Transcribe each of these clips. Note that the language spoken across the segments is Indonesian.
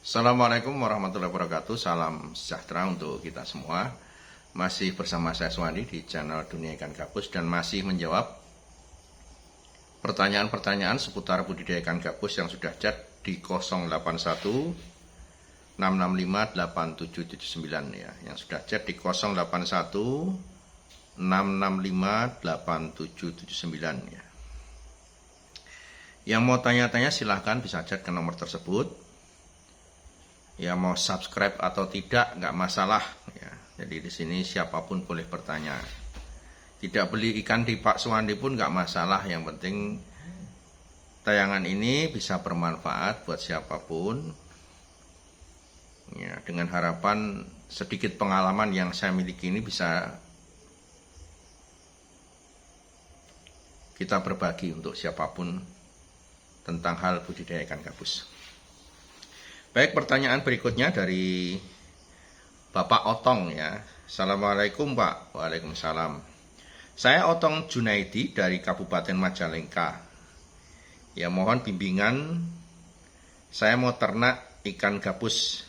Assalamualaikum warahmatullahi wabarakatuh. Salam sejahtera untuk kita semua. Masih bersama saya Suwandi di channel Dunia Ikan Gabus dan masih menjawab pertanyaan-pertanyaan seputar budidaya ikan gabus yang sudah chat di 081 665 8779 ya. Yang sudah chat di 081 665 8779 ya. Yang mau tanya-tanya silahkan bisa chat ke nomor tersebut. Ya mau subscribe atau tidak nggak masalah ya. Jadi di sini siapapun boleh bertanya. Tidak beli ikan di Pak Suwandi pun nggak masalah. Yang penting tayangan ini bisa bermanfaat buat siapapun. Ya, dengan harapan sedikit pengalaman yang saya miliki ini bisa kita berbagi untuk siapapun tentang hal budidaya ikan gabus. Baik, pertanyaan berikutnya dari Bapak Otong ya. Assalamualaikum Pak. Waalaikumsalam. Saya Otong Junaidi dari Kabupaten Majalengka. Ya mohon bimbingan. Saya mau ternak ikan gabus.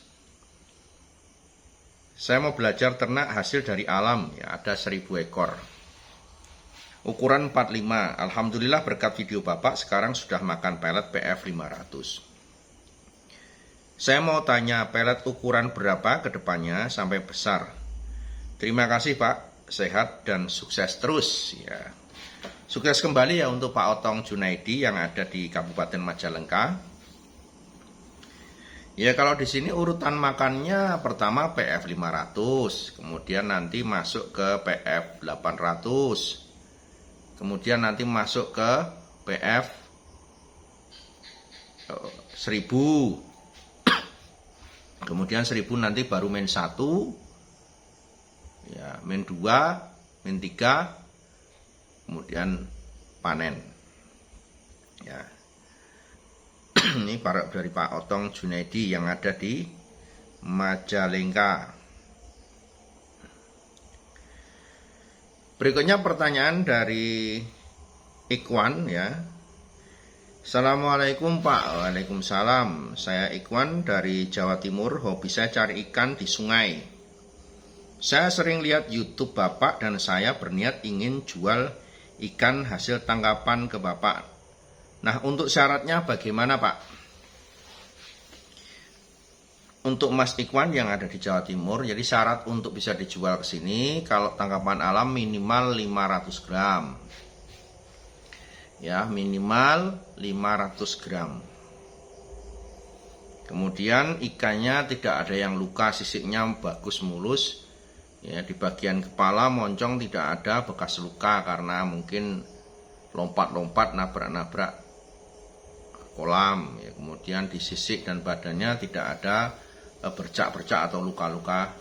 Saya mau belajar ternak hasil dari alam ya, ada 1000 ekor. Ukuran 45. Alhamdulillah berkat video Bapak sekarang sudah makan pelet PF 500. Saya mau tanya pelet ukuran berapa ke depannya sampai besar. Terima kasih Pak, sehat dan sukses terus ya. Sukses kembali ya untuk Pak Otong Junaidi yang ada di Kabupaten Majalengka. Ya kalau di sini urutan makannya pertama PF 500, kemudian nanti masuk ke PF 800. Kemudian nanti masuk ke PF 1000. Kemudian 1000 nanti baru main 1, ya, main 2, main 3, kemudian panen. Ya. Ini dari Pak Otong Junaidi yang ada di Majalengka. Berikutnya pertanyaan dari Ikhwan ya. Assalamualaikum Pak. Waalaikumsalam. Saya Ikhwan dari Jawa Timur. Hobi saya cari ikan di sungai. Saya sering lihat YouTube Bapak dan saya berniat ingin jual ikan hasil tangkapan ke Bapak. Nah, untuk syaratnya bagaimana Pak? Untuk Mas Ikhwan yang ada di Jawa Timur, jadi syarat untuk bisa dijual ke sini kalau tangkapan alam minimal 500 gram. Ya, minimal 500 gram. Kemudian ikannya tidak ada yang luka, sisiknya bagus mulus. Ya, di bagian kepala moncong tidak ada bekas luka karena mungkin lompat-lompat nabrak-nabrak kolam. Ya, kemudian di sisik dan badannya tidak ada bercak-bercak atau luka-luka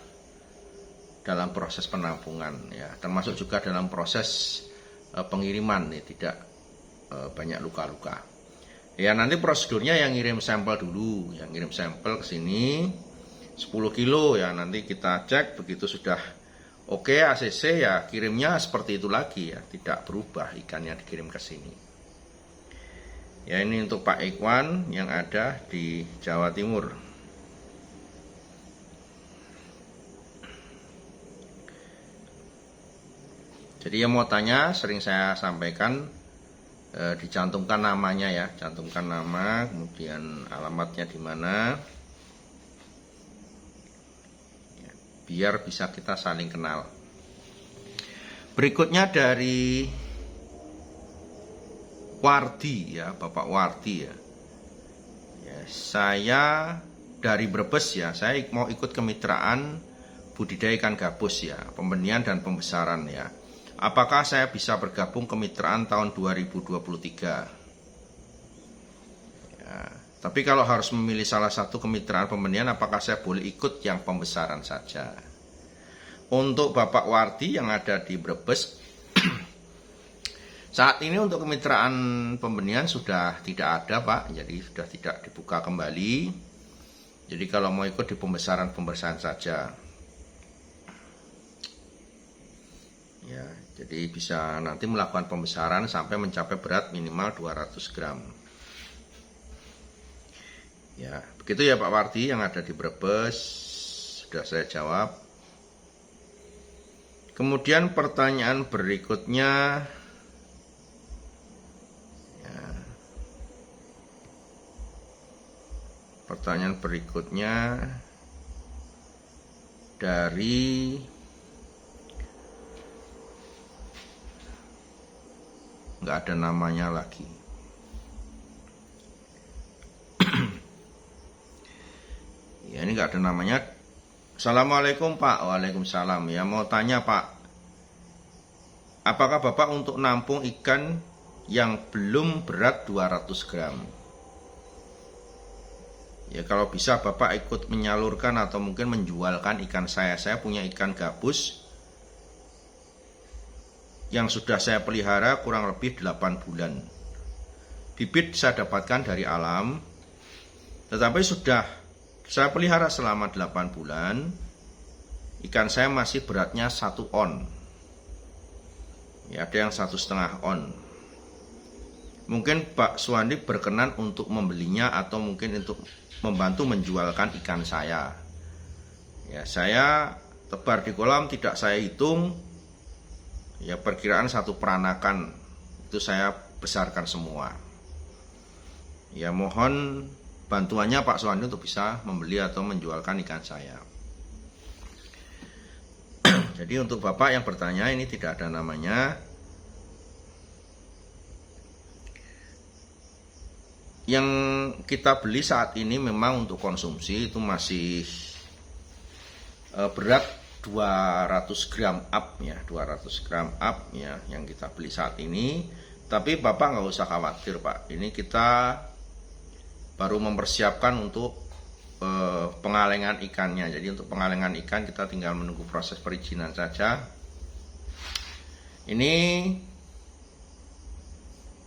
dalam proses penampungan. Ya, termasuk juga dalam proses pengiriman, ya, tidak banyak luka-luka. Ya nanti prosedurnya yang ngirim sampel dulu, yang ngirim sampel ke sini 10 kilo ya, nanti kita cek begitu sudah oke ACC ya kirimnya seperti itu lagi ya, tidak berubah ikannya dikirim ke sini. Ya ini untuk Pak Ikhwan yang ada di Jawa Timur. Jadi yang mau tanya sering saya sampaikan, dicantumkan namanya ya, cantumkan nama, kemudian alamatnya di mana, ya, biar bisa kita saling kenal. Berikutnya dari Wardi ya, Bapak Wardi ya. Ya, saya dari Brebes ya, saya mau ikut kemitraan budidaya ikan gabus ya, pembenihan dan pembesaran ya. Apakah saya bisa bergabung kemitraan tahun 2023? Ya, tapi kalau harus memilih salah satu kemitraan pembenihan, apakah saya boleh ikut yang pembesaran saja? Untuk Bapak Wardi yang ada di Brebes, saat ini untuk kemitraan pembenihan sudah tidak ada Pak, jadi sudah tidak dibuka kembali. Jadi kalau mau ikut di pembesaran saja. Ya, jadi bisa nanti melakukan pembesaran sampai mencapai berat minimal 200 gram. Ya, begitu ya Pak Wardi yang ada di Brebes, sudah saya jawab. Kemudian pertanyaan berikutnya, ya, pertanyaan berikutnya dari nggak ada namanya lagi. Ya, ini nggak ada namanya. Assalamualaikum Pak. Waalaikumsalam. Ya, mau tanya Pak, apakah Bapak untuk nampung ikan yang belum berat 200 gram? Ya, kalau bisa Bapak ikut menyalurkan atau mungkin menjualkan ikan saya. Saya punya ikan gabus yang sudah saya pelihara kurang lebih 8 bulan. Bibit saya dapatkan dari alam, tetapi sudah saya pelihara selama 8 bulan. Ikan saya masih beratnya 1 on. Ya, ada yang 1,5 on. Mungkin Pak Suwandi berkenan untuk membelinya atau mungkin untuk membantu menjualkan ikan saya. Ya, saya tebar di kolam tidak saya hitung. Ya, perkiraan 1 peranakan itu saya besarkan semua. Ya, mohon bantuannya Pak Suwandi untuk bisa membeli atau menjualkan ikan saya. Jadi untuk Bapak yang bertanya, ini tidak ada namanya. Yang kita beli saat ini memang untuk konsumsi itu masih berat 200 gram up ya, 200 gram up ya yang kita beli saat ini. Tapi Bapak nggak usah khawatir Pak, ini kita baru mempersiapkan untuk pengalengan ikannya. Jadi untuk pengalengan ikan kita tinggal menunggu proses perizinan saja. Ini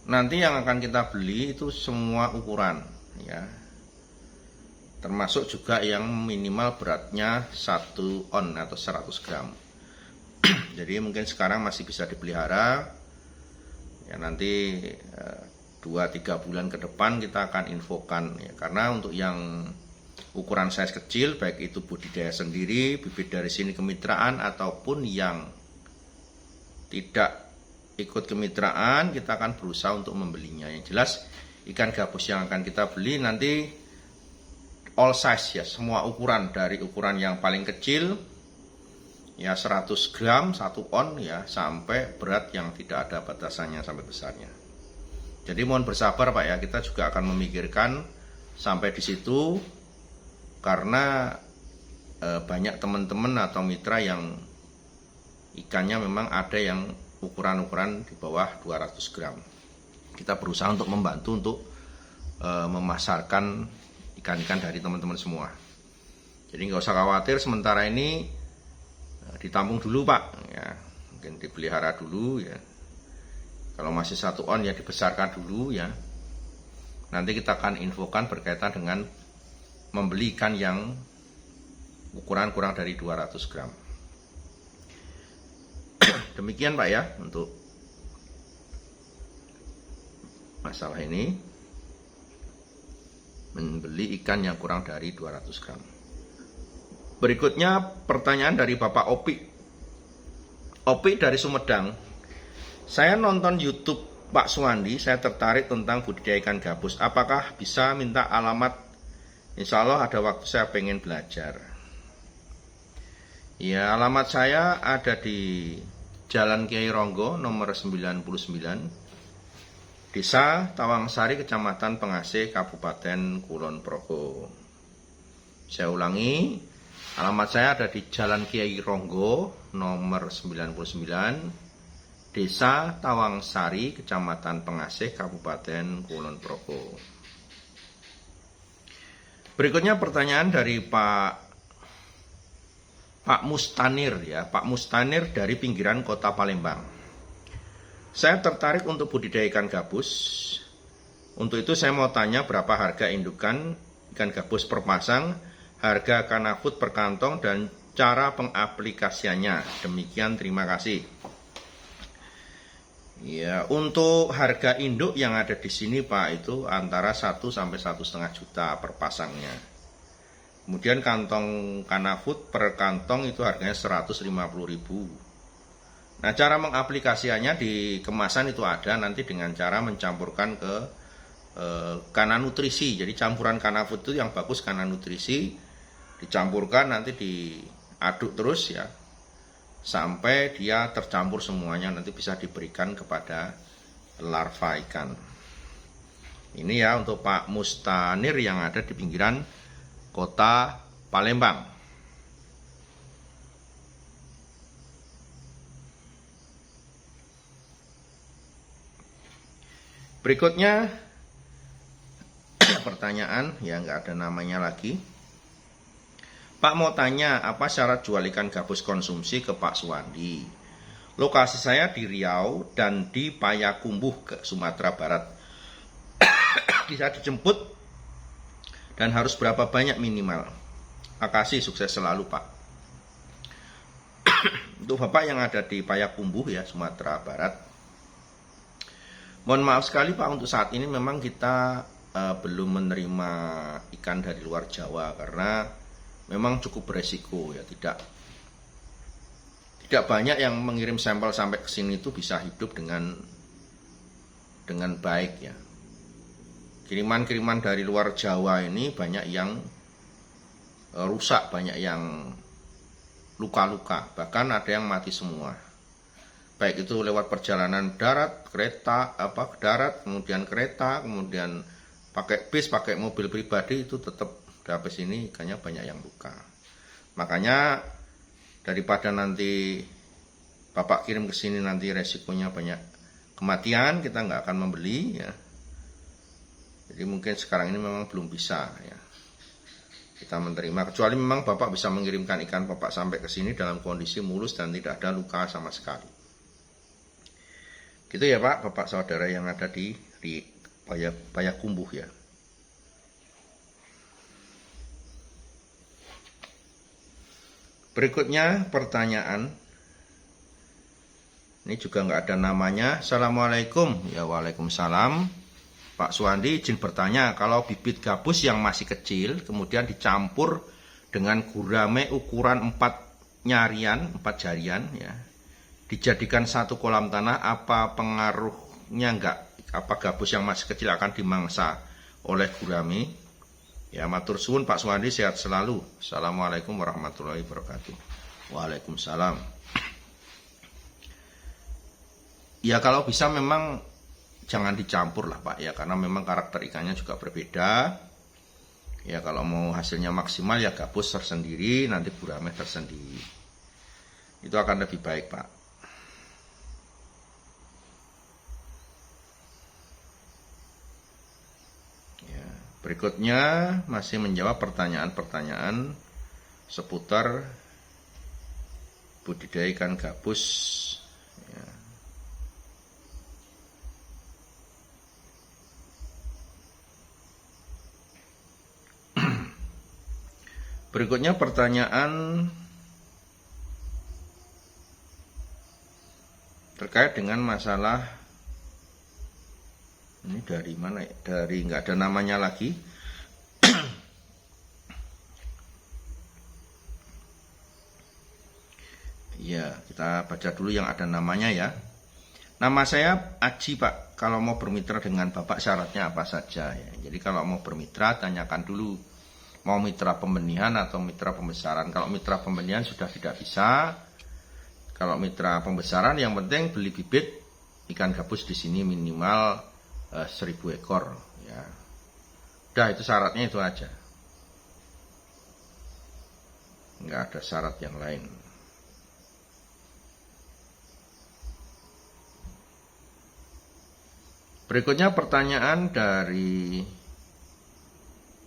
nanti yang akan kita beli itu semua ukuran ya, termasuk juga yang minimal beratnya 1 on atau 100 gram. Jadi mungkin sekarang masih bisa dipelihara ya, nanti 2-3 bulan ke depan kita akan infokan ya. Karena untuk yang ukuran size kecil, baik itu budidaya sendiri, bibit dari sini kemitraan, ataupun yang tidak ikut kemitraan, kita akan berusaha untuk membelinya. Yang jelas ikan gabus yang akan kita beli nanti all size ya, semua ukuran, dari ukuran yang paling kecil ya 100 gram 1 on ya, sampai berat yang tidak ada batasannya sampai besarnya. Jadi mohon bersabar Pak ya, kita juga akan memikirkan sampai di situ, karena banyak teman-teman atau mitra yang ikannya memang ada yang ukuran-ukuran di bawah 200 gram. Kita berusaha untuk membantu untuk memasarkan ikan-ikan dari teman-teman semua. Jadi nggak usah khawatir, sementara ini ditampung dulu Pak ya, mungkin dipelihara dulu ya. Kalau masih 1 on ya dibesarkan dulu ya. Nanti kita akan infokan berkaitan dengan membeli ikan yang ukuran kurang dari 200 gram. Demikian Pak ya untuk masalah ini, membeli ikan yang kurang dari 200 gram. Berikutnya pertanyaan dari Bapak Opi. Opi dari Sumedang. Saya nonton YouTube Pak Suwandi, saya tertarik tentang budidaya ikan gabus. Apakah bisa minta alamat? Insya Allah ada waktu, saya pengen belajar. Ya, alamat saya ada di Jalan Kiai Ronggo nomor 99, Desa Tawangsari, Kecamatan Pengasih, Kabupaten Kulon Progo. Saya ulangi, alamat saya ada di Jalan Kiai Ronggo nomor 99, Desa Tawangsari, Kecamatan Pengasih, Kabupaten Kulon Progo. Berikutnya pertanyaan dari Pak Mustanir ya, Pak Mustanir dari pinggiran Kota Palembang. Saya tertarik untuk budidaya ikan gabus. Untuk itu saya mau tanya berapa harga indukan ikan gabus per pasang, harga kanafut per kantong, dan cara pengaplikasiannya. Demikian, terima kasih. Ya, untuk harga induk yang ada di sini Pak itu antara 1 sampai 1,5 juta per pasangnya. Kemudian kantong Kanafood per kantong itu harganya 150.000. Nah, cara mengaplikasikannya di kemasan itu ada nanti dengan cara mencampurkan ke Kana Nutrisi. Jadi campuran Kanafood itu yang bagus Kana Nutrisi, dicampurkan nanti diaduk terus ya sampai dia tercampur semuanya, nanti bisa diberikan kepada larva ikan. Ini ya untuk Pak Mustanir yang ada di pinggiran kota Palembang. Berikutnya pertanyaan yang nggak ada namanya lagi. Pak mau tanya, apa syarat jual ikan gabus konsumsi ke Pak Suwandi? Lokasi saya di Riau dan di Payakumbuh ke Sumatera Barat. Bisa dijemput dan harus berapa banyak minimal? Makasih, sukses selalu Pak. Untuk Bapak yang ada di Payakumbuh ya, Sumatera Barat. Mohon maaf sekali Pak, untuk saat ini memang kita belum menerima ikan dari luar Jawa karena memang cukup beresiko ya, tidak banyak yang mengirim sampel sampai ke sini itu bisa hidup dengan baik ya. Kiriman-kiriman dari luar Jawa ini banyak yang rusak, banyak yang luka-luka, bahkan ada yang mati semua. Baik itu lewat perjalanan darat, darat, kemudian kereta, kemudian pakai bis, pakai mobil pribadi, itu tetap sampai sini ikannya banyak yang luka. Makanya daripada nanti Bapak kirim ke sini nanti resikonya banyak kematian, kita nggak akan membeli ya. Jadi mungkin sekarang ini memang belum bisa ya kita menerima, kecuali memang Bapak bisa mengirimkan ikan Bapak sampai ke sini dalam kondisi mulus dan tidak ada luka sama sekali. Gitu ya Pak, Bapak saudara yang ada di Payakumbuh ya. Berikutnya pertanyaan, ini juga nggak ada namanya. Assalamualaikum. Ya waalaikumsalam. Pak Suwandi izin bertanya, kalau bibit gabus yang masih kecil kemudian dicampur dengan gurame ukuran 4 jarian ya, dijadikan satu kolam tanah, apa pengaruhnya enggak? Apa gabus yang masih kecil akan dimangsa oleh gurame? Ya, matur suwun Pak Suwandi, sehat selalu. Assalamualaikum warahmatullahi wabarakatuh. Waalaikumsalam. Ya kalau bisa memang jangan dicampur lah Pak ya, karena memang karakter ikannya juga berbeda. Ya kalau mau hasilnya maksimal ya gabus tersendiri, nanti gurame tersendiri. Itu akan lebih baik Pak. Berikutnya masih menjawab pertanyaan-pertanyaan seputar budidaya ikan gabus ya. Berikutnya pertanyaan terkait dengan masalah, ini dari mana ya? Dari nggak ada namanya lagi. Ya, kita baca dulu yang ada namanya ya. Nama saya Aji Pak. Kalau mau bermitra dengan Bapak syaratnya apa saja ya. Jadi kalau mau bermitra tanyakan dulu mau mitra pembenihan atau mitra pembesaran. Kalau mitra pembenihan sudah tidak bisa. Kalau mitra pembesaran yang penting beli bibit ikan gabus di sini minimal 1.000 ekor ya. Udah, itu syaratnya itu aja, nggak ada syarat yang lain. Berikutnya pertanyaan dari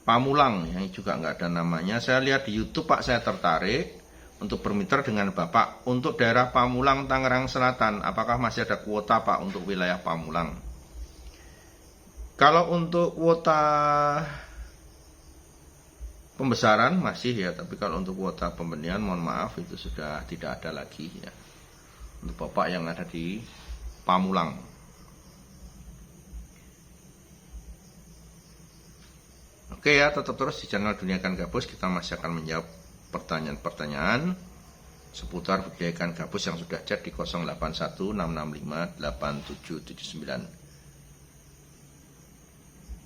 Pamulang yang juga nggak ada namanya. Saya lihat di YouTube Pak, saya tertarik untuk bermitra dengan Bapak untuk daerah Pamulang, Tangerang Selatan. Apakah masih ada kuota Pak untuk wilayah Pamulang? Kalau untuk kuota pembesaran masih ya, tapi kalau untuk kuota pembenihan mohon maaf itu sudah tidak ada lagi ya. Untuk Bapak yang ada di Pamulang. Oke ya, tetap terus di channel Dunia Ikan Gabus. Kita masih akan menjawab pertanyaan-pertanyaan seputar budidaya ikan gabus yang sudah chat di 0816658779.